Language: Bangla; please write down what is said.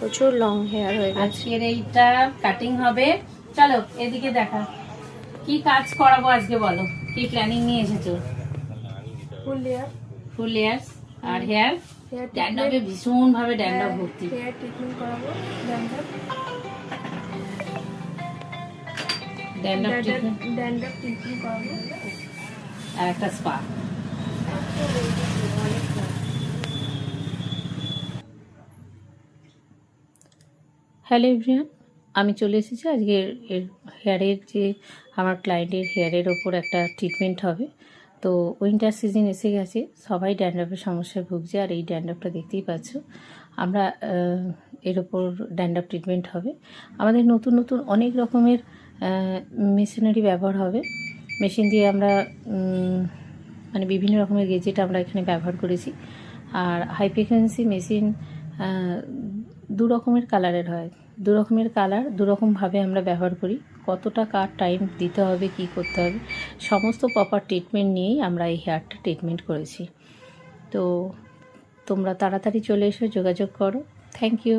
প্রচুর লং হেয়ার হয়ে গেছে। আজকের এইটা কাটিং হবে। চলো এদিকে দেখা, কি কাজ করাবো আজকে বলো, কি প্ল্যানিং নিয়ে এসেছো? ফুল হেয়ার আর হেয়ার ড্যান্ড্রফে ভীষণ ভাবে ড্যান্ড্রফ ভর্তি। হেয়ার ট্রিটমেন্ট করাবো, ড্যান্ড্রফ ট্রিটমেন্ট করাবো আর একটা স্পা। হ্যালো এভরিওয়ান, আমি চলে এসেছি আজকে এর হেয়ারের যে আমার ক্লায়েন্টের হেয়ারের ওপর একটা ট্রিটমেন্ট হবে। তো উইন্টার সিজন এসে গেছে, সবাই ড্যান্ড্রফের সমস্যায় ভুগছে। আর এই ড্যান্ড্রফটা দেখতেই পাচ্ছ, আমরা এর ওপর ড্যান্ড্রফ ট্রিটমেন্ট হবে। আমাদের নতুন নতুন অনেক রকমের মেশিনারি ব্যবহার হবে। মেশিন দিয়ে আমরা মানে বিভিন্ন রকমের গেজেট আমরা এখানে ব্যবহার করেছি। আর হাই ফ্রিকোয়েন্সি মেশিন দু রকমের কালারের হয়, দু রকমের কালার দু রকমভাবে আমরা ব্যবহার করি। কতটা কার টাইম দিতে হবে, কি করতে হবে, সমস্ত প্রপার ট্রিটমেন্ট নিয়েই আমরা এই হেয়ারটা ট্রিটমেন্ট করেছি। তো তোমরা তাড়াতাড়ি চলে এসো, যোগাযোগ করো। Thank you.